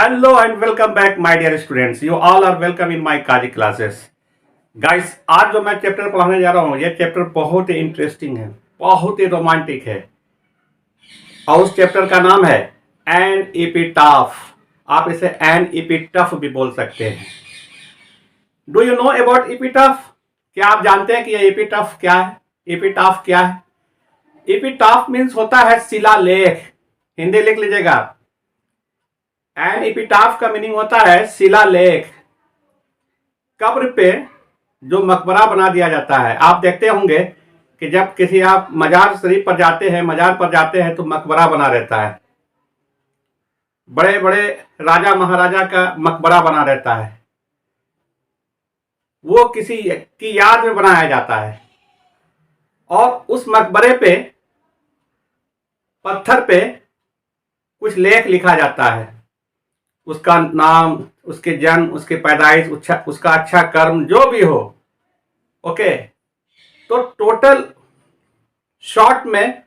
Hello and welcome back my dear students. You all are welcome in my Kaji classes. Guys, आज जो मैं chapter पढ़ाने जा रहा हूँ ये चैप्टर बहुत ही इंटरेस्टिंग है, बहुत ही रोमांटिक है और उस चैप्टर का नाम है एन एपिटाफ। आप इसे एन एपिटफ भी बोल सकते हैं। Do you know about epitaph? क्या आप जानते हैं कि ये एपिटाफ क्या है? एपिटाफ क्या है? एपिटाफ मीन्स होता है शिलालेख। हिंदी लिख लीजिएगा। एन एपिटाफ का मीनिंग होता है शिलालेख। कब्र पे जो मकबरा बना दिया जाता है। आप देखते होंगे कि जब किसी आप मजार शरीफ पर जाते हैं तो मकबरा बना रहता है। बड़े बड़े राजा महाराजा का मकबरा बना रहता है, वो किसी की याद में बनाया जाता है और उस मकबरे पे पत्थर पे कुछ लेख लिखा जाता है। उसका नाम, उसके जन्म, उसके पैदाइश, उसका अच्छा कर्म जो भी हो। ओके, तो टोटल शॉर्ट में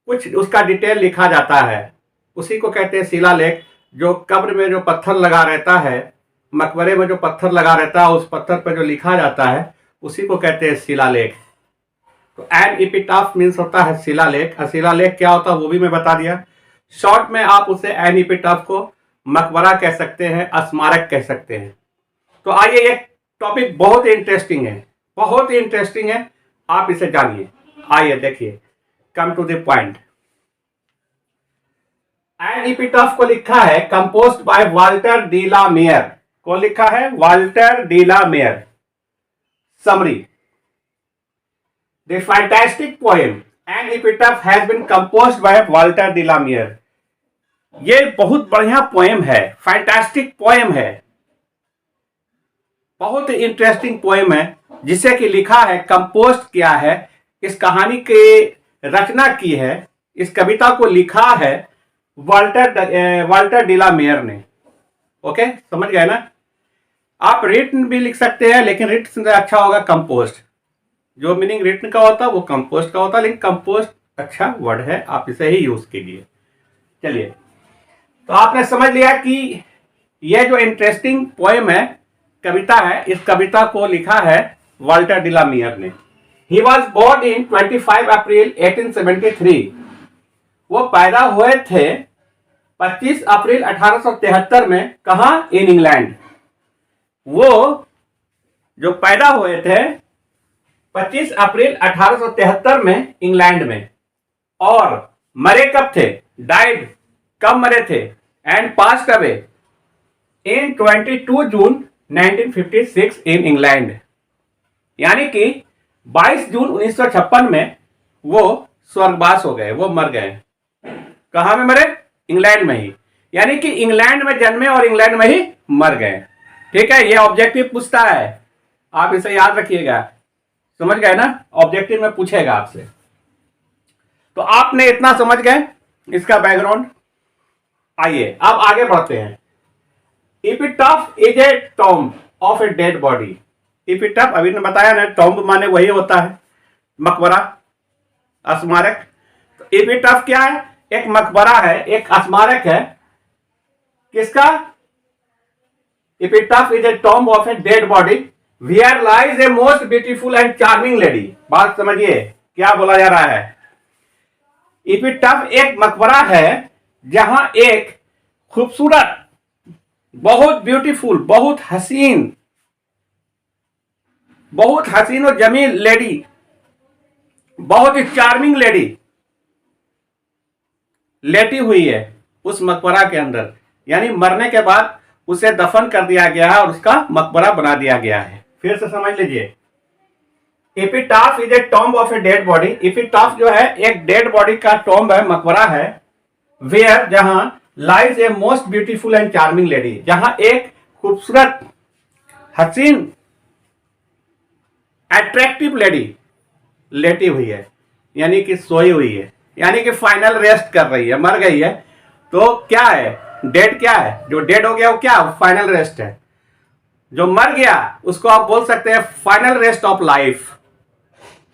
कुछ उसका डिटेल लिखा जाता है। उसी को कहते हैं शिलालेख। जो कब्र में जो पत्थर लगा रहता है, मकबरे में जो पत्थर लगा रहता है, उस पत्थर पर जो लिखा जाता है उसी को कहते हैं शिलालेख। तो एन एपिटाफ मीन्स होता है शिलालेख। शिलालेख क्या होता है वो भी मैं बता दिया। शॉर्ट में आप उसे एन एपिटाफ को मकबरा कह सकते हैं, स्मारक कह सकते हैं। तो आइए, ये टॉपिक बहुत ही इंटरेस्टिंग है, बहुत ही इंटरेस्टिंग है। आप इसे जानिए। आइए देखिए, come to the point. An epitaph को लिखा है composed by Walter de la Mare. कौन लिखा है? Walter de la Mare. Summary, the fantastic poem an epitaph has been composed by Walter de la Mare. ये बहुत बढ़िया पोएम है, फैंटास्टिक पोएम है, बहुत ही इंटरेस्टिंग पोएम है, जिसे कि लिखा है, कंपोस्ट किया है, इस कहानी की रचना की है, इस कविता को लिखा है वाल्टर डी ला मेयर ने। ओके, समझ गए ना? आप रिटन भी लिख सकते हैं, लेकिन रिटन से अच्छा होगा कंपोस्ट। जो मीनिंग रिटन का होता है वो कंपोस्ट का होता है, लेकिन कंपोस्ट अच्छा वर्ड है, आप इसे ही यूज कीजिए। चलिए, तो आपने समझ लिया कि यह जो इंटरेस्टिंग पोएम है, कविता है, इस कविता को लिखा है वाल्टर डी ला मेयर ने। ही वॉज बोर्न इन 25 अप्रैल 1873। वो पैदा हुए थे 25 अप्रैल 1873 में। कहा? In England. वो जो पैदा हुए थे 25 अप्रैल 1873 में इंग्लैंड में, और मरे कब थे? डाइड, कब मरे थे? And passed away in 22 June 1956 in England. यानी कि 22 जून 1956 में वो स्वर्गवास हो गए, वो मर गए। कहां में मरे? इंग्लैंड में ही। यानी कि इंग्लैंड में जन्मे और इंग्लैंड में ही मर गए। ठीक है, ये ऑब्जेक्टिव पूछता है, आप इसे याद रखिएगा। समझ गए ना? ऑब्जेक्टिव में पूछेगा आपसे। तो आपने इतना समझ गए इसका बैकग्राउंड। आइए अब आगे बढ़ते हैं। Epitaph is a tomb of a dead body. Epitaph अभी ने बताया ना, टॉम्ब माने वही होता है मकबरा, स्मारक। तो एपिटाफ क्या है? एक मकबरा है, एक स्मारक है। किसका? Epitaph is a tomb of a dead body where lies a most beautiful and charming lady. बात समझिए क्या बोला जा रहा है। एपिटाफ एक मकबरा है जहां एक खूबसूरत, बहुत ब्यूटीफुल, बहुत हसीन और जमील लेडी, बहुत ही चार्मिंग लेडी लेटी हुई है उस मकबरा के अंदर। यानी मरने के बाद उसे दफन कर दिया गया है और उसका मकबरा बना दिया गया है। फिर से समझ लीजिए, epitaph is a tomb of a dead body. Epitaph जो है एक डेड बॉडी का टॉम्ब है, मकबरा है। वेयर, जहां lies a most beautiful and charming lady, जहां एक खूबसूरत, हसीन, अट्रैक्टिव लेडी लेटी हुई है, यानी कि सोई हुई है, यानी कि फाइनल रेस्ट कर रही है, मर गई है। तो क्या है? डेड क्या है? जो डेड हो गया वो क्या? फाइनल रेस्ट है। जो मर गया उसको आप बोल सकते हैं फाइनल रेस्ट ऑफ लाइफ,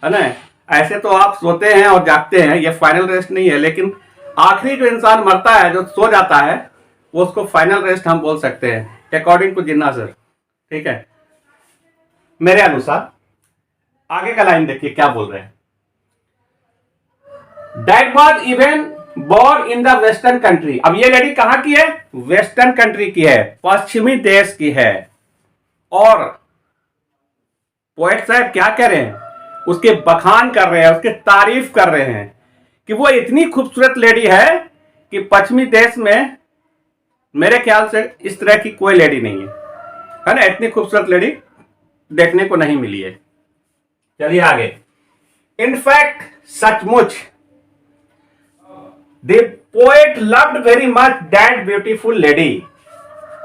है ना? ऐसे तो आप सोते हैं और जागते हैं, ये फाइनल रेस्ट नहीं है, लेकिन आखिरी जो इंसान मरता है, जो सो जाता है, वो उसको फाइनल रेस्ट हम बोल सकते हैं अकॉर्डिंग टू जिन्ना सर। ठीक है, मेरे अनुसार। आगे का लाइन देखिए क्या बोल रहे हैं। That was even born in the western country. अब ये लेडी कहां की है? वेस्टर्न कंट्री की है, पश्चिमी देश की है। और पोएट साहब क्या कह रहे हैं? उसके बखान कर रहे हैं, उसकी तारीफ कर रहे हैं कि वो इतनी खूबसूरत लेडी है कि पश्चिमी देश में मेरे ख्याल से इस तरह की कोई लेडी नहीं है ना? इतनी खूबसूरत लेडी देखने को नहीं मिली है। चलिए आगे। इनफैक्ट सचमुच the poet loved very much that beautiful lady.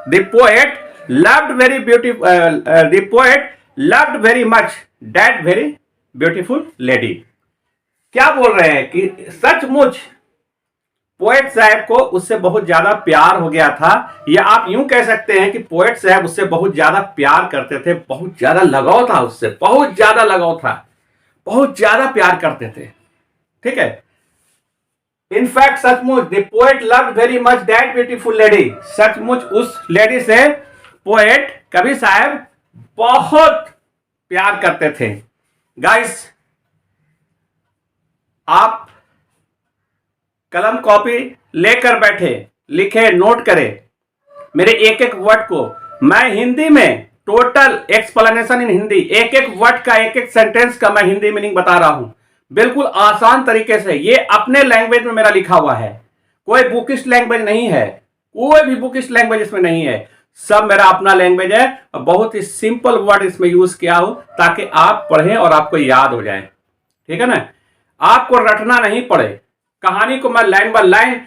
The poet loved very beautiful the poet loved very much that very beautiful lady. क्या बोल रहे हैं कि सचमुच पोएट साहब को उससे बहुत ज्यादा प्यार हो गया था, या आप यूं कह सकते हैं कि पोएट साहब उससे बहुत ज्यादा प्यार करते थे, बहुत ज्यादा लगाव था उससे, बहुत ज्यादा लगाव था, बहुत ज्यादा प्यार करते थे। ठीक है, इनफैक्ट सचमुच the poet loved very much that beautiful lady. सचमुच उस लेडी से पोएट कवि साहब बहुत प्यार करते थे। गाइस, आप कलम कॉपी लेकर बैठे, लिखे, नोट करें मेरे एक एक वर्ड को। मैं हिंदी में टोटल एक्सप्लेनेशन इन हिंदी, एक एक वर्ड का, एक एक सेंटेंस का मैं हिंदी मीनिंग बता रहा हूं, बिल्कुल आसान तरीके से। ये अपने लैंग्वेज में मेरा लिखा हुआ है, कोई बुकिश लैंग्वेज नहीं है, कोई भी बुकिश लैंग्वेज इसमें नहीं है, सब मेरा अपना लैंग्वेज है। और बहुत ही सिंपल वर्ड इसमें यूज किया हो ताकि आप पढ़ें और आपको याद हो जाए। ठीक है ना? आपको रटना नहीं पड़े। कहानी को मैं लाइन बाय लाइन,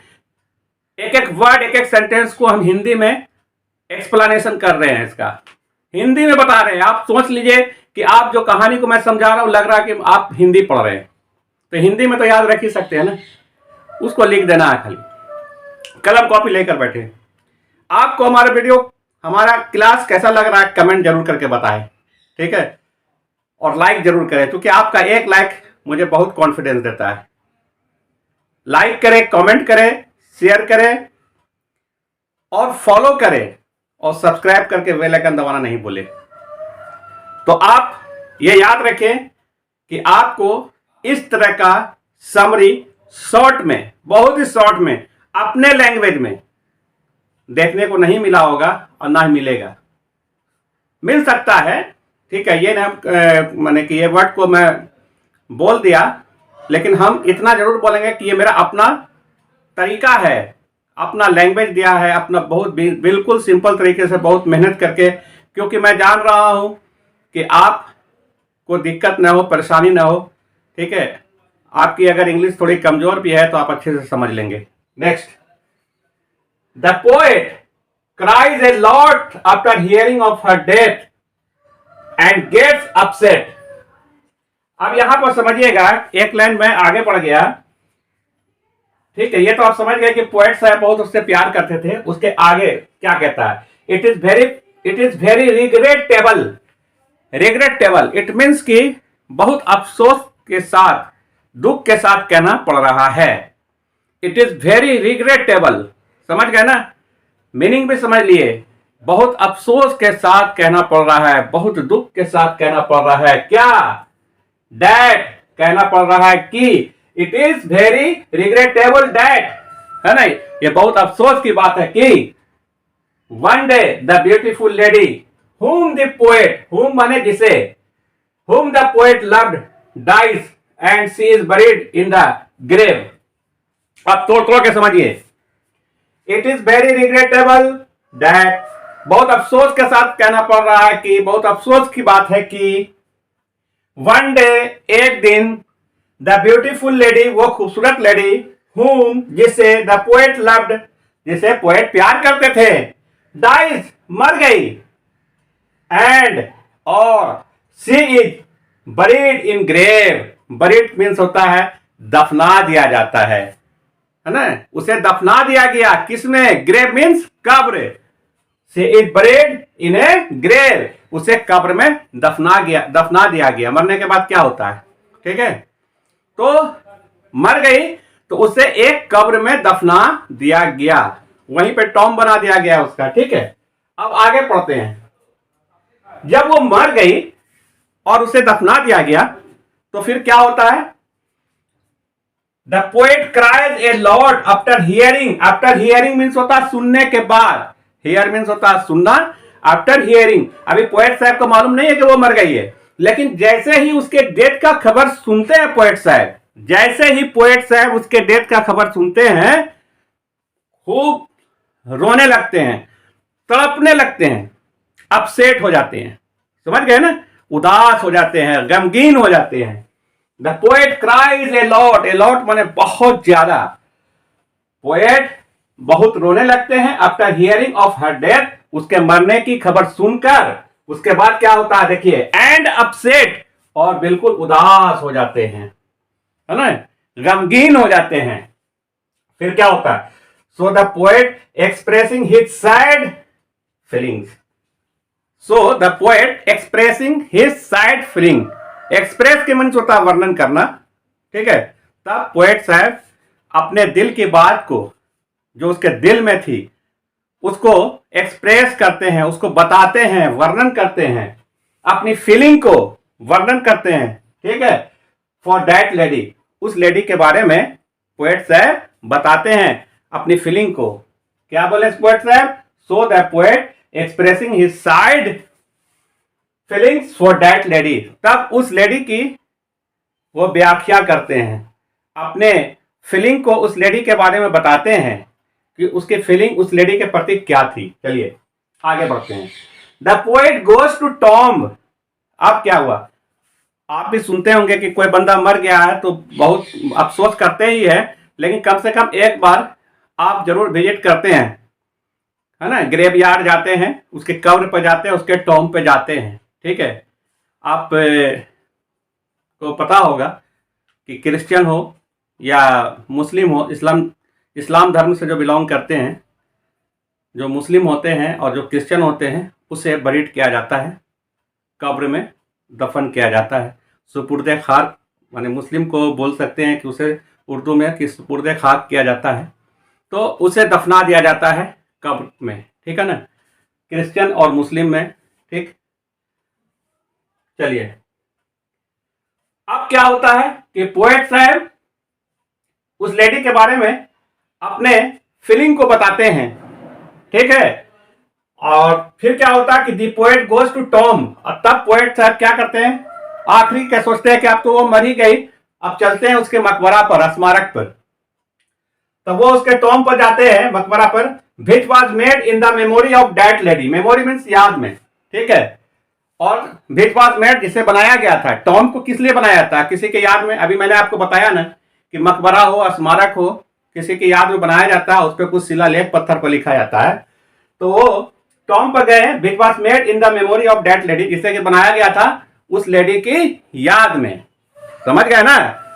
एक एक वर्ड, एक एक सेंटेंस को हम हिंदी में एक्सप्लेनेशन कर रहे हैं, इसका हिंदी में बता रहे हैं। आप सोच लीजिए कि आप जो कहानी को मैं समझा रहा हूं, लग रहा है कि आप हिंदी पढ़ रहे हैं, तो हिंदी में तो याद रख ही सकते हैं ना, उसको लिख देना है खाली। कलम कॉपी लेकर बैठे। आपको हमारा वीडियो, हमारा क्लास कैसा लग रहा है कमेंट जरूर करके बताएं। ठीक है, और लाइक जरूर करें, क्योंकि आपका एक लाइक मुझे बहुत कॉन्फिडेंस देता है। लाइक करें, कमेंट करें, शेयर करें और फॉलो करें, और सब्सक्राइब करके बेल आइकन दबाना नहीं भूले। तो आप ये याद रखें कि आपको इस तरह का समरी शॉर्ट में, बहुत ही शॉर्ट में, अपने लैंग्वेज में देखने को नहीं मिला होगा और ना ही मिलेगा। मिल सकता है, ठीक है, ये ना माने कि ये वर्ड को मैं बोल दिया, लेकिन हम इतना जरूर बोलेंगे कि ये मेरा अपना तरीका है, अपना लैंग्वेज दिया है, अपना बहुत बिल्कुल सिंपल तरीके से, बहुत मेहनत करके, क्योंकि मैं जान रहा हूं कि आपको दिक्कत ना हो, परेशानी ना हो। ठीक है, आपकी अगर इंग्लिश थोड़ी कमजोर भी है तो आप अच्छे से समझ लेंगे। Next, the poet cries a lot after hearing of her death and gets upset. अब यहां पर समझिएगा, एक लाइन में आगे बढ़ गया। ठीक है, ये तो आप समझ गए कि पोएट साहब बहुत उससे प्यार करते थे। उसके आगे क्या कहता है? It is very regrettable. Regrettable it means कि बहुत अफसोस के साथ, दुख के साथ कहना पड़ रहा है। इट इज वेरी रिग्रेटेबल, समझ गए ना? मीनिंग भी समझ लिए। बहुत अफसोस के साथ कहना पड़ रहा है, बहुत दुख के साथ कहना पड़ रहा है। क्या? दैट कहना पड़ रहा है कि it is very regrettable that, है ना? ये बहुत अफसोस की बात है कि one day the beautiful lady whom the poet, whom माने जिसे, whom the poet loved dies and she is buried in the grave। अब तोड़ के समझिए। It is very regrettable that, बहुत अफसोस के साथ कहना पड़ रहा है कि, बहुत अफसोस की बात है कि वन डे, एक दिन, द ब्यूटीफुल लेडी, वो खूबसूरत लेडी, whom जिसे, द पोएट लव्ड, जिसे पोएट प्यार करते थे, डाइज मर गई, एंड और she is buried in grave. Buried means होता है दफना दिया जाता है ना? उसे दफना दिया गया, किसमें? ग्रेव मीन्स कब्र। She is buried in a grave, उसे कब्र में दफना दिया गया। मरने के बाद क्या होता है? ठीक है, तो मर गई तो उसे एक कब्र में दफना दिया गया। वहीं पे टॉम बना दिया गया उसका, ठीक है। अब आगे पढ़ते हैं। जब वो मर गई और उसे दफना दिया गया तो फिर क्या होता है? The poet cries a lot after hearing. After hearing means होता है सुनने के बाद, हियर मीन्स होता है सुनना, आफ्टर हियरिंग। अभी पोएट साहब को मालूम नहीं है कि वो मर गई है, लेकिन जैसे ही उसके डेथ का खबर सुनते हैं पोएट साहब, जैसे ही पोएट साहब उसके डेथ का खबर सुनते हैं, खूब रोने लगते हैं, तड़पने लगते हैं, अपसेट हो जाते हैं, समझ गए ना, उदास हो जाते हैं, गमगीन हो जाते हैं। The poet cries a lot, a lot माने बहुत ज्यादा। पोएट बहुत रोने लगते हैं after hearing of her death, उसके मरने की खबर सुनकर। उसके बाद क्या होता है देखिए, एंड अपसेट, और बिल्कुल उदास हो जाते हैं, है ना, गमगीन हो जाते हैं। फिर क्या होता है? So the poet expressing his sad feelings, so the poet expressing his sad feeling, express के मीन्स होता है वर्णन करना, ठीक है। तब पोएट साहब अपने दिल की बात को, जो उसके दिल में थी, उसको एक्सप्रेस करते हैं, उसको बताते हैं, वर्णन करते हैं, अपनी फीलिंग को वर्णन करते हैं, ठीक है। फॉर दैट लेडी, उस लेडी के बारे में पोएट साहब बताते हैं अपनी फीलिंग को। क्या बोले पोएट साहब? So the poet expressing his side feelings for that lady, तब उस लेडी की वो व्याख्या करते हैं, अपने फीलिंग को उस लेडी के बारे में बताते हैं कि उसकी फीलिंग उस लेडी के प्रति क्या थी। चलिए आगे बढ़ते हैं। The poet goes to tomb. अब क्या हुआ? आप भी सुनते होंगे कि कोई बंदा मर गया है तो बहुत अफसोस करते ही है, लेकिन कम से कम एक बार आप जरूर विजिट करते हैं, है ना, ग्रेव यार्ड जाते हैं, उसके कब्र पर जाते हैं, उसके टॉम्ब पे जाते हैं, ठीक है। आप को पता होगा कि क्रिश्चियन हो या मुस्लिम हो, इस्लाम धर्म से जो बिलोंग करते हैं, जो मुस्लिम होते हैं और जो क्रिश्चियन होते हैं, उसे बरीड किया जाता है, कब्र में दफन किया जाता है। सुपुर्दे खाक, माने मुस्लिम को बोल सकते हैं कि उसे उर्दू में कि सुपुर्दे खाक किया जाता है, तो उसे दफना दिया जाता है कब्र में, ठीक है ना, क्रिश्चियन और मुस्लिम में, ठीक। चलिए अब क्या होता है कि पोएट साहब उस लेडी के बारे में अपने फीलिंग को बताते हैं, ठीक है। और फिर क्या होता है कि the poet goes to tomb, और तब पोएट साहब क्या करते हैं, आखिरी क्या सोचते हैं कि अब तो वो मर ही गई, अब चलते हैं उसके मकबरा पर, स्मारक पर। तो वो उसके टॉम पर जाते हैं, मकबरा पर, which was made in the memory of that lady, memory means याद में, ठीक है। और विच वॉज मेड, जिसे बनाया गया था, टॉम को किस लिए बनाया था? किसी के याद में। अभी मैंने आपको बताया ना कि मकबरा हो, स्मारक हो, किसी की याद में बनाया जाता है, उस पर कुछ शिलालेख पत्थर पर लिखा जाता है। तो वो टॉम पर गए, which was made in the memory of that lady, जिसे कि बनाया गया था उस लेडी की याद में, समझ गए ना।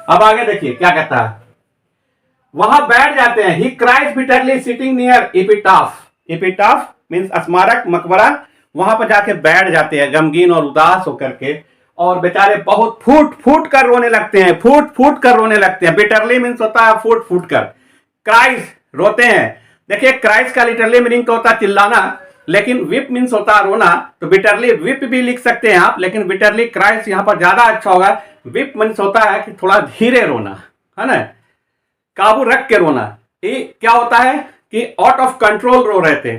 अब आगे देखिए क्या कहता है, वहां बैठ जाते हैं। ही cries bitterly sitting near epitaph, epitaph means स्मारक, मकबरा, वहां पर जाके बैठ जाते हैं गमगीन और उदास होकर के, और बेचारे बहुत फूट फूट कर रोने लगते हैं, फूट फूट कर रोने लगते हैं। बिटरली मीन्स होता है फूट फूट कर, क्राइज रोते हैं। देखिए क्राइज का लिटरली मीनिंग तो होता है चिल्लाना, लेकिन विप मीन्स होता है रोना, तो बिटरली विप भी लिख सकते हैं आप, लेकिन बिटरली क्राइज यहां पर ज्यादा अच्छा होगा। विप मीन्स होता है कि थोड़ा धीरे रोना, है ना, काबू रख के रोना। ये क्या होता है कि आउट ऑफ कंट्रोल रो रहे थे,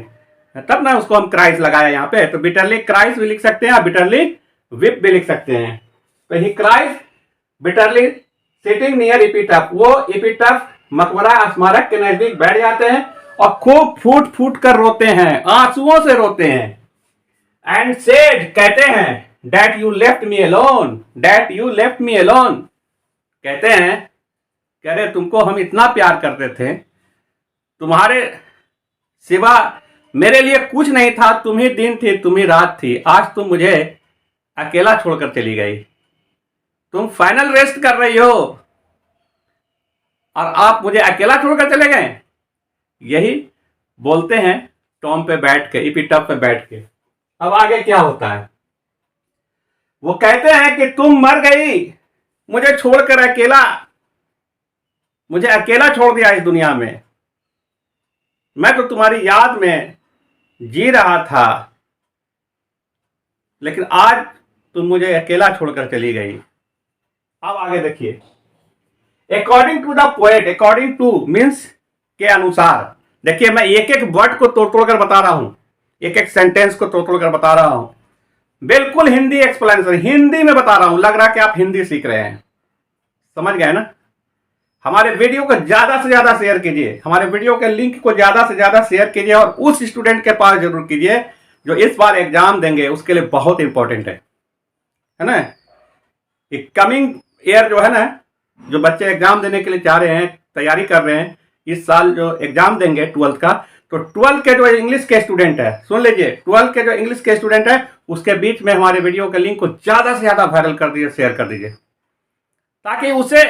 तब ना उसको हम क्राइज लगाया यहाँ पे। तो बिटरली क्राइज भी लिख सकते हैं, बिटरली विप भी लिख सकते हैं। तो ही cries bitterly sitting near epitaph, वो एपिटाफ मकबरा स्मारक के नजदीक बैठ जाते हैं और खूब फूट फूट कर रोते हैं, आंसुओं से रोते हैं। एंड सेड, कहते हैं, that you left me alone, that you left me alone, कहते हैं, कह रहे तुमको हम इतना प्यार करते थे, तुम्हारे सिवा मेरे लिए कुछ नहीं था, तुम ही दिन थी, तुम ही रात थी, आज तुम मुझे अकेला छोड़कर चली गई, तुम फाइनल रेस्ट कर रही हो और आप मुझे अकेला छोड़कर चले गए। यही बोलते हैं टॉम पे बैठ के, एपिटाफ पे बैठ के। अब आगे क्या होता है, वो कहते हैं कि तुम मर गई, मुझे छोड़कर अकेला, मुझे अकेला छोड़ दिया इस दुनिया में, मैं तो तुम्हारी याद में जी रहा था, लेकिन आज तुम मुझे अकेला छोड़कर चली गई। अब आगे देखिए, according to the poet, according to means के अनुसार। देखिए मैं एक एक वर्ड को तोड़ तोड़ कर बता रहा हूं, एक एक सेंटेंस को तोड़ तोड़ कर बता रहा हूं, बिल्कुल हिंदी एक्सप्लेनेशन, हिंदी में बता रहा हूं। लग रहा कि आप हिंदी सीख रहे हैं, समझ गए ना। हमारे वीडियो को ज्यादा से ज्यादा शेयर कीजिए, हमारे वीडियो के लिंक को ज्यादा से ज्यादा शेयर कीजिए, और उस स्टूडेंट के पास जरूर कीजिए जो इस बार एग्जाम देंगे, उसके लिए बहुत इंपॉर्टेंट है ना। कमिंग ईयर जो है ना, जो बच्चे एग्जाम देने के लिए चाह रहे हैं, तैयारी कर रहे हैं, इस साल जो एग्जाम देंगे 12th का, तो 12th के जो इंग्लिश के स्टूडेंट है, सुन लीजिए, 12th के जो इंग्लिश के स्टूडेंट है, उसके बीच में हमारे वीडियो के लिंक को ज्यादा से ज्यादा वायरल कर दीजिए, शेयर कर दीजिए, ताकि उसे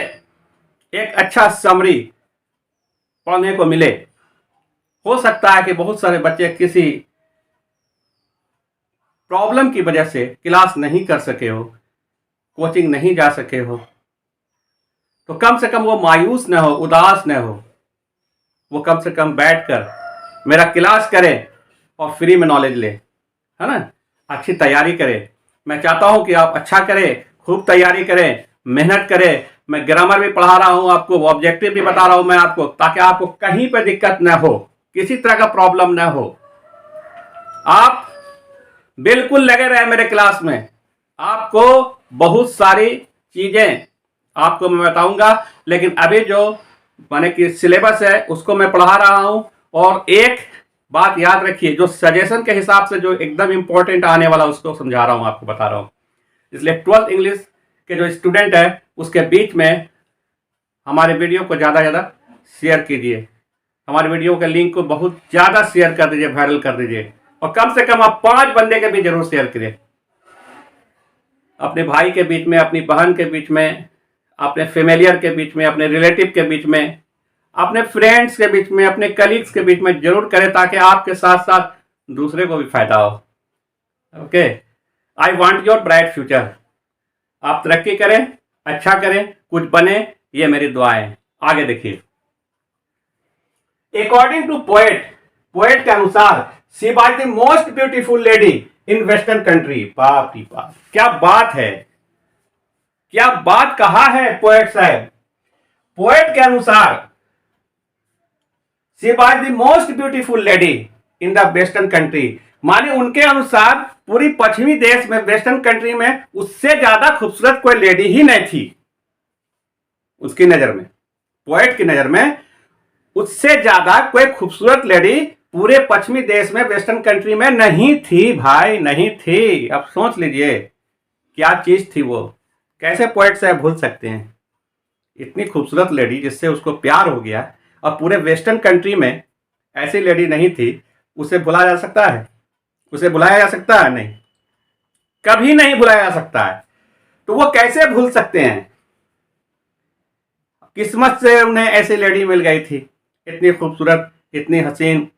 एक अच्छा समरी पढ़ने को मिले। हो सकता है कि बहुत सारे बच्चे किसी प्रॉब्लम की वजह से क्लास नहीं कर सके हो, कोचिंग नहीं जा सके हो, तो कम से कम वो मायूस न हो, उदास न हो, वो कम से कम बैठकर मेरा क्लास करे और फ्री में नॉलेज ले, है ना, अच्छी तैयारी करे। मैं चाहता हूं कि आप अच्छा करें, खूब तैयारी करें, मेहनत करें। मैं ग्रामर भी पढ़ा रहा हूं आपको, ऑब्जेक्टिव भी बता रहा हूं मैं आपको, ताकि आपको कहीं पर दिक्कत न हो, किसी तरह का प्रॉब्लम न हो। आप बिल्कुल लगे रहे मेरे क्लास में, आपको बहुत सारी चीजें आपको मैं बताऊंगा, लेकिन अभी जो माने कि सिलेबस है उसको मैं पढ़ा रहा हूं। और एक बात याद रखिए, जो सजेशन के हिसाब से जो एकदम इंपॉर्टेंट आने वाला उसको समझा रहा हूं, आपको बता रहा हूं। इसलिए 12th इंग्लिश के जो स्टूडेंट है उसके बीच में हमारे वीडियो को ज़्यादा ज़्यादा शेयर कीजिए, हमारे वीडियो के लिंक को बहुत ज़्यादा शेयर कर दीजिए, वायरल कर दीजिए, और कम से कम आप 5 बंदे के भी जरूर शेयर करिए, अपने भाई के बीच में, अपनी बहन के बीच में, अपने फैमिलियर के बीच में, अपने रिलेटिव के बीच में, अपने फ्रेंड्स के बीच में, अपने कलीग्स के बीच में जरूर करें, ताकि आपके साथ साथ दूसरे को भी फायदा हो। Okay, I want your bright future. आप तरक्की करें, अच्छा करें, कुछ बने, ये मेरी दुआएं। आगे देखिए, अकॉर्डिंग टू पोएट, पोएट के अनुसार she was the most beautiful lady in western country. बाप रे बाप, क्या बात है, क्या बात कहा है पोएट साहब। पोएट के अनुसार she was the most beautiful lady in the western country, माने उनके अनुसार पूरी पश्चिमी देश में, वेस्टर्न कंट्री में उससे ज्यादा खूबसूरत कोई लेडी ही नहीं थी उसकी नजर में, पोएट की नजर में उससे ज्यादा कोई खूबसूरत लेडी पूरे पश्चिमी देश में, वेस्टर्न कंट्री में नहीं थी भाई, नहीं थी। अब सोच लीजिए क्या चीज थी वो, कैसे पोएट से भूल सकते हैं इतनी खूबसूरत लेडी जिससे उसको प्यार हो गया, और पूरे वेस्टर्न कंट्री में ऐसी लेडी नहीं थी। उसे भुलाया जा सकता है? उसे बुलाया जा सकता है? नहीं, कभी नहीं बुलाया जा सकता है। तो वो कैसे भूल सकते हैं? किस्मत से उन्हें ऐसी लेडी मिल गई थी, इतनी खूबसूरत, इतनी हसीन,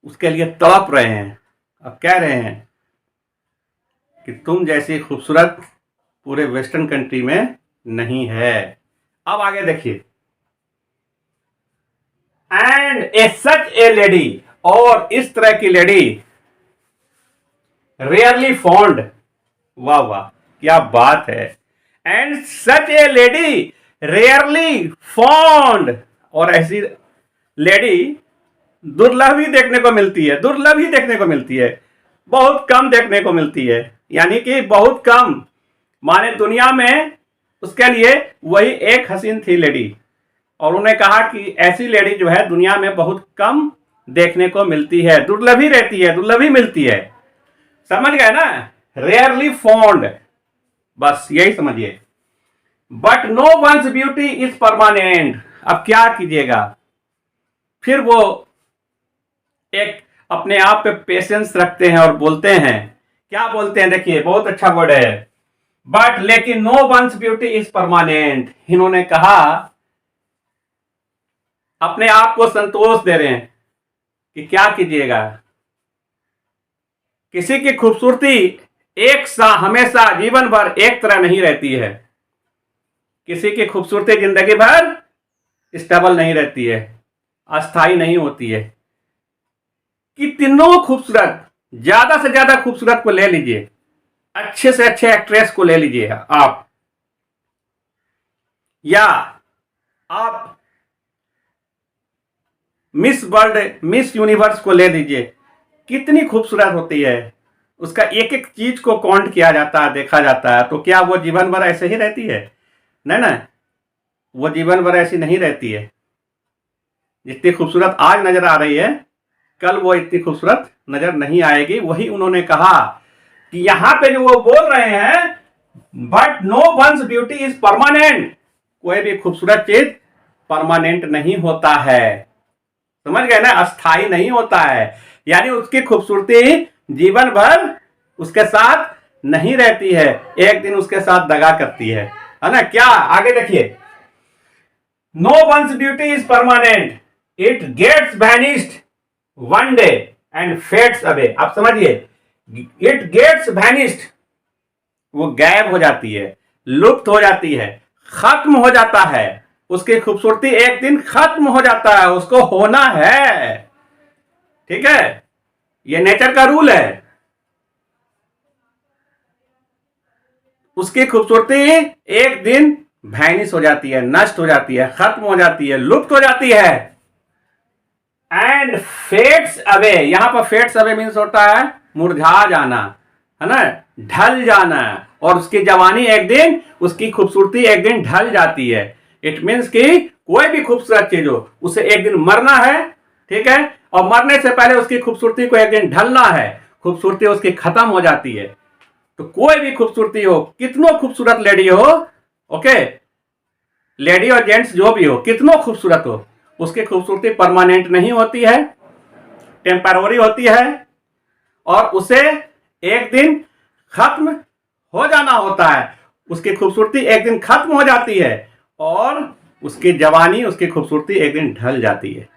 उसके लिए तड़प रहे हैं। अब कह रहे हैं कि तुम जैसी खूबसूरत पूरे वेस्टर्न कंट्री में नहीं है। अब आगे देखिए, and A such A lady, और इस तरह की लेडी रेयरली फाउंड। वाह वाह, क्या बात है। And such A lady rarely found, और ऐसी लेडी दुर्लभ ही देखने को मिलती है, दुर्लभ ही देखने को मिलती है, बहुत कम देखने को मिलती है, यानी कि बहुत कम, माने दुनिया में उसके लिए वही एक हसीन थी लेडी। और उन्होंने कहा कि ऐसी लेडी जो है दुनिया में बहुत कम देखने को मिलती है, दुर्लभ ही रहती है, दुर्लभ ही मिलती है। समझ गए ना, रेयरली फाउंड, बस यही समझिए। But no one's beauty is permanent. अब क्या कीजिएगा, फिर वो एक अपने आप पे पेशेंस रखते हैं और बोलते हैं, क्या बोलते हैं, देखिए बहुत अच्छा वर्ड है, बट लेकिन no one's beauty is permanent. इन्होंने कहा, अपने आप को संतोष दे रहे हैं कि क्या कीजिएगा, किसी की खूबसूरती एक सा हमेशा जीवन भर एक तरह नहीं रहती है, किसी की खूबसूरती जिंदगी भर स्टेबल नहीं रहती है। अस्थाई नहीं होती है। कितनों खूबसूरत, ज्यादा से ज्यादा खूबसूरत को ले लीजिए, अच्छे से अच्छे एक्ट्रेस को ले लीजिए आप, या आप मिस वर्ल्ड, मिस यूनिवर्स को ले लीजिए, कितनी खूबसूरत होती है। उसका एक एक चीज को काउंट किया जाता है, देखा जाता है। तो क्या वो जीवन भर ऐसे ही रहती है? नहीं ना, वो जीवन भर ऐसी नहीं रहती है। जितनी खूबसूरत आज नजर आ रही है, कल वो इतनी खूबसूरत नजर नहीं आएगी। वही उन्होंने कहा कि यहां पे जो वो बोल रहे हैं, but no one's beauty is permanent, कोई भी खूबसूरत चीज परमानेंट नहीं होता है। समझ गए ना, अस्थाई नहीं होता है। यानी उसकी खूबसूरती जीवन भर उसके साथ नहीं रहती है, एक दिन उसके साथ दगा करती है ना। क्या आगे देखिए, no one's beauty is permanent, it gets vanished one day and fades away. आप समझिए, इट गेट्स वैनिश्ड, वो गायब हो जाती है, लुप्त हो जाती है, खत्म हो जाता है। उसकी खूबसूरती एक दिन खत्म हो जाता है, उसको होना है। ठीक है, ये नेचर का रूल है। उसकी खूबसूरती एक दिन वैनिश हो जाती है, नष्ट हो जाती है, खत्म हो जाती है, लुप्त हो जाती है। एंड फेड्स अवे, यहां पर फेड्स अवे मीन्स होता है मुरझा जाना, है ना, ढल जाना। और उसकी जवानी एक दिन, उसकी खूबसूरती एक दिन ढल जाती है। इट मीन्स कि कोई भी खूबसूरत चीज हो, उसे एक दिन मरना है। ठीक है, और मरने से पहले उसकी खूबसूरती को एक दिन ढलना है, खूबसूरती उसकी खत्म हो जाती है। तो कोई भी खूबसूरती हो, कितनों खूबसूरत लेडी हो, ओके, लेडी और जेंट्स जो भी हो, कितनों खूबसूरत हो, उसकी खूबसूरती परमानेंट नहीं होती है, टेम्पररी होती है, और उसे एक दिन खत्म हो जाना होता है। उसकी खूबसूरती एक दिन खत्म हो जाती है, और उसकी जवानी, उसकी खूबसूरती एक दिन ढल जाती है,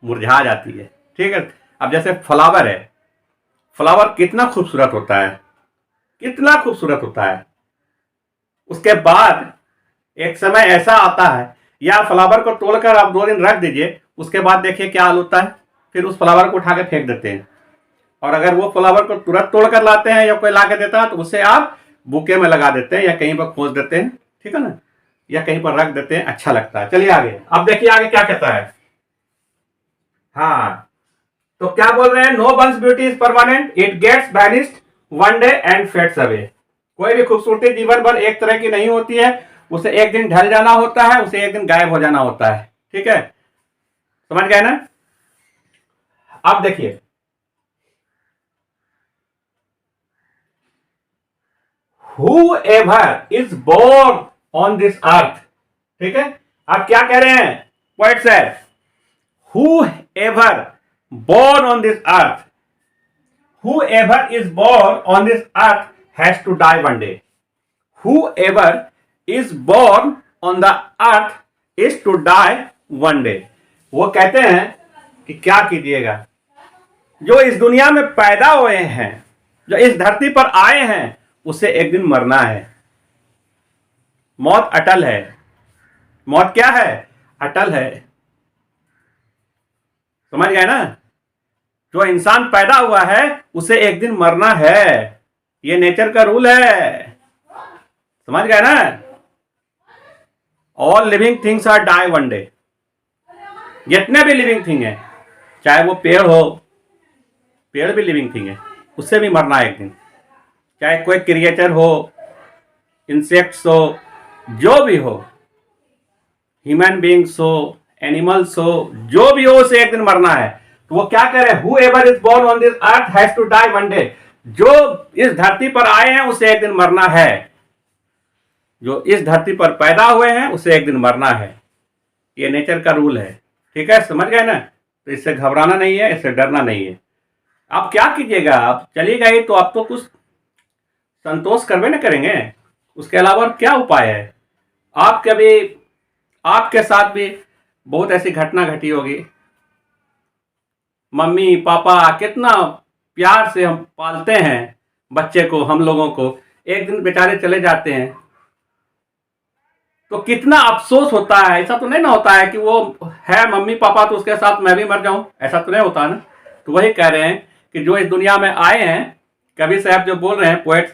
मुरझा जाती है। ठीक है, अब जैसे फ्लावर है, फ्लावर कितना खूबसूरत होता है, कितना खूबसूरत होता है। उसके बाद एक समय ऐसा आता है, या फ्लावर को तोड़कर आप 2 दिन रख दीजिए, उसके बाद देखिए क्या हाल होता है, फिर उस फ्लावर को उठा के फेंक देते हैं। और अगर वो फ्लावर को तुरंत तोड़कर लाते हैं या कोई ला के देता है, तो उसे आप बुके में लगा देते हैं, या कहीं पर खोज देते हैं, ठीक है ना, या कहीं पर रख देते हैं, अच्छा लगता है। चलिए आगे, अब देखिए आगे क्या कहता है। हाँ, तो क्या बोल रहे हैं, no one's beauty is permanent, it gets vanished one day and fades away. कोई भी खूबसूरती जीवन भर एक तरह की नहीं होती है, उसे एक दिन ढल जाना होता है, उसे एक दिन गायब हो जाना होता है। ठीक है, समझ गए ना। अब देखिए, whoever is born on this earth, ठीक है, आप क्या कह रहे हैं, poet sir, whoever born on this earth, whoever is born on this earth has to die one day. Whoever is born on the earth is to die one day. वो कहते हैं कि क्या कीजिएगा, जो इस दुनिया में पैदा हुए हैं, जो इस धरती पर आए हैं, उसे एक दिन मरना है। मौत अटल है। मौत क्या है, अटल है। समझ गए ना, जो इंसान पैदा हुआ है उसे एक दिन मरना है, ये नेचर का रूल है। समझ गए ना, all living things are die one day. जितने भी लिविंग थिंग है, चाहे वो पेड़ हो, पेड़ भी लिविंग थिंग है, उससे भी मरना है एक दिन। चाहे कोई क्रिएचर हो, इंसेक्ट्स हो, जो भी हो, ह्यूमन बींग्स हो, एनिमल्स हो, जो भी हो, उसे एक दिन मरना है। तो वो क्या कह रहे हैं, whoever is born on this earth has to die one day। जो इस धरती पर आए हैं उसे एक दिन मरना है, जो इस धरती पर पैदा हुए हैं उसे एक दिन मरना है, ये नेचर का रूल है। ठीक है, समझ गए ना। तो इससे घबराना नहीं है, इससे डरना नहीं है। आप क्या कीजिएगा, आप चलिएगा ही तो आप तो कुछ संतोष करवे ना करेंगे, उसके अलावा क्या उपाय है। आप कभी, आपके साथ भी बहुत ऐसी घटना घटी होगी, मम्मी पापा कितना प्यार से हम पालते हैं बच्चे को, हम लोगों को, एक दिन बेचारे चले जाते हैं, तो कितना अफसोस होता है। ऐसा तो नहीं ना होता है कि वो है मम्मी पापा तो उसके साथ मैं भी मर जाऊं, ऐसा तो नहीं होता ना। तो वही कह रहे हैं कि जो इस दुनिया में आए हैं, कवि साहब जो बोल रहे हैं पोएट्स,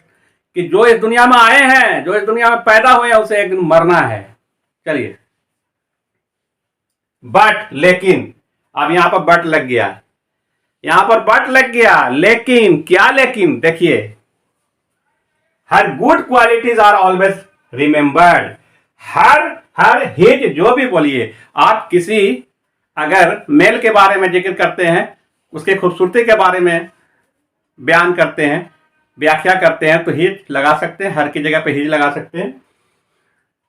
कि जो इस दुनिया में आए हैं, जो इस दुनिया में पैदा हुए हैं, उसे एक दिन मरना है। चलिए, बट लेकिन, अब यहां पर बट लग गया, यहां पर बट लग गया, लेकिन क्या लेकिन, देखिए, her good qualities are always remembered. Her his, जो भी बोलिए आप, किसी अगर मेल के बारे में जिक्र करते हैं, उसके खूबसूरती के बारे में बयान करते हैं, व्याख्या करते हैं, तो हिज लगा सकते हैं, हर की जगह पे हिज लगा सकते हैं।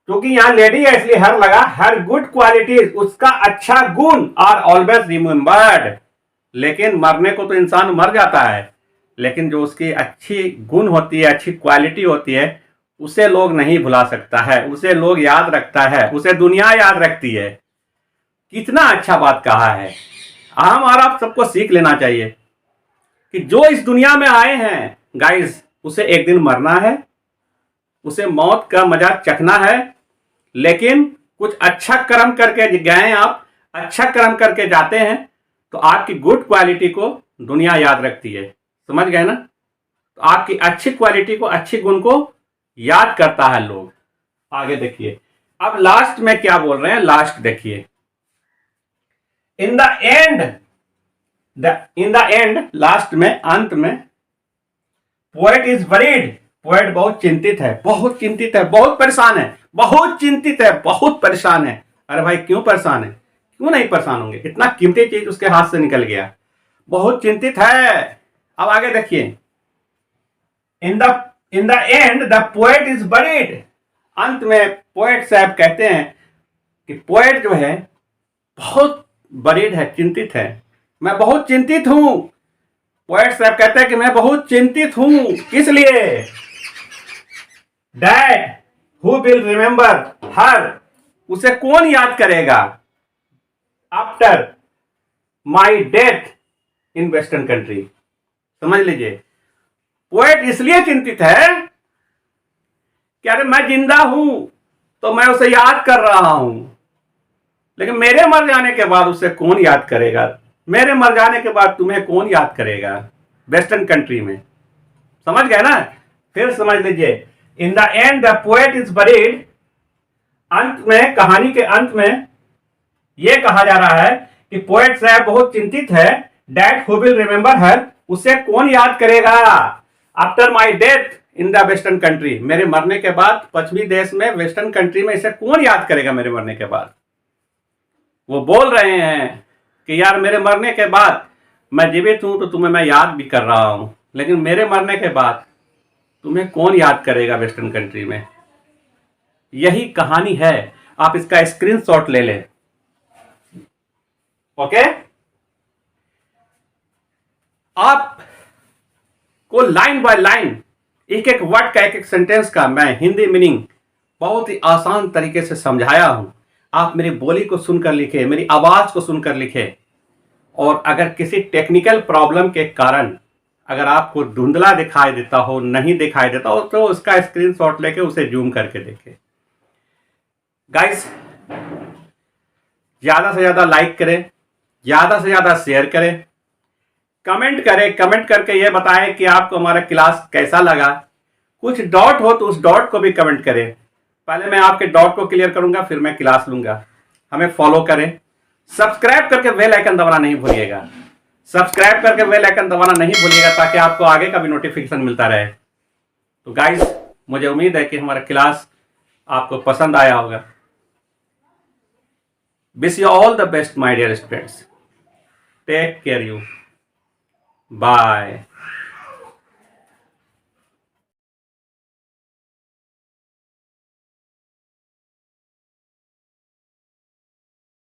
क्योंकि यहां लेडी है इसलिए हर लगा। हर गुड क्वालिटीज, उसका अच्छा गुण, आर ऑलवेज रिमेंबर्ड। लेकिन मरने को तो इंसान मर जाता है, लेकिन जो उसकी अच्छी गुण होती है, अच्छी क्वालिटी होती है, उसे लोग नहीं भुला सकता है, उसे लोग याद रखता है, उसे दुनिया याद रखती है। कितना अच्छा बात कहा है। हम और आप सबको सीख लेना चाहिए कि जो इस दुनिया में आए हैं गाइस, उसे एक दिन मरना है, उसे मौत का मजा चखना है। लेकिन कुछ अच्छा कर्म करके गए आप, अच्छा कर्म करके जाते हैं, तो आपकी गुड क्वालिटी को दुनिया याद रखती है। समझ गए ना? तो आपकी अच्छी क्वालिटी को, अच्छी गुण को याद करता है लोग। आगे देखिए, अब लास्ट में क्या बोल रहे हैं, लास्ट देखिए। इन द एंड, लास्ट में, अंत में, पोएट इज वरीड। पोएट बहुत चिंतित है, बहुत चिंतित है, बहुत परेशान है, बहुत चिंतित है, बहुत परेशान है। अरे भाई क्यों परेशान है? क्यों नहीं परेशान होंगे? इतना कीमती चीज उसके हाथ से निकल गया, बहुत चिंतित है। अब आगे देखिए, in the end the poet is buried. अंत में पोएट साहब कहते हैं कि पोएट जो है बहुत बरीड है, चिंतित है। मैं बहुत चिंतित हूं। पोएट साहब कहते हैं कि मैं बहुत चिंतित हूं। किस लिए? डैड हु विल रिमेंबर हर, उसे कौन याद करेगा after my death in western country. समझ लीजिए, पोएट इसलिए चिंतित है कि अरे मैं जिंदा हूं तो मैं उसे याद कर रहा हूं, लेकिन मेरे मर जाने के बाद उसे कौन याद करेगा? मेरे मर जाने के बाद तुम्हें कौन याद करेगा वेस्टर्न कंट्री में? समझ गए ना? फिर समझ लीजिए, in the end the poet is buried. अंत में, कहानी के अंत में यह कहा जा रहा है कि पोएट साहब बहुत चिंतित है। डैड हु विल रिमेंबर हर, उसे कौन याद करेगा after my death in the western country. मेरे मरने के बाद पश्चिमी देश में, वेस्टर्न कंट्री में, इसे कौन याद करेगा मेरे मरने के बाद? वो बोल रहे हैं कि यार मेरे मरने के बाद मैं जीवित हूं तो तुम्हें मैं याद भी कर रहा हूं, लेकिन मेरे मरने के बाद तुम्हें कौन याद करेगा वेस्टर्न कंट्री में? यही कहानी है। आप इसका स्क्रीनशॉट ले लें। ओके, आप को लाइन बाय लाइन, एक एक वर्ड का, एक एक सेंटेंस का मैं हिंदी मीनिंग बहुत ही आसान तरीके से समझाया हूं। आप मेरी बोली को सुनकर लिखे, मेरी आवाज को सुनकर लिखे। और अगर किसी टेक्निकल प्रॉब्लम के कारण अगर आपको धुंधला दिखाई देता हो, नहीं दिखाई देता हो, तो उसका स्क्रीनशॉट लेके उसे जूम करके देखें। गाइस, ज्यादा से ज्यादा लाइक करें, ज्यादा से ज्यादा शेयर करें, कमेंट करें, कमेंट करके ये बताएं कि आपको हमारा क्लास कैसा लगा। कुछ डॉट हो तो उस डॉट को भी कमेंट करें। पहले मैं आपके डॉट को क्लियर करूंगा, फिर मैं क्लास लूंगा। हमें फॉलो करें, सब्सक्राइब करके बेल आइकन दबाना नहीं भूलिएगा। सब्सक्राइब करके बेल आइकन दबाना नहीं भूलिएगा ताकि आपको आगे का भी नोटिफिकेशन मिलता रहे। तो गाइस, मुझे उम्मीद है कि हमारा क्लास आपको पसंद आया होगा। Wish you all the best my dear students. Take care you. Bye.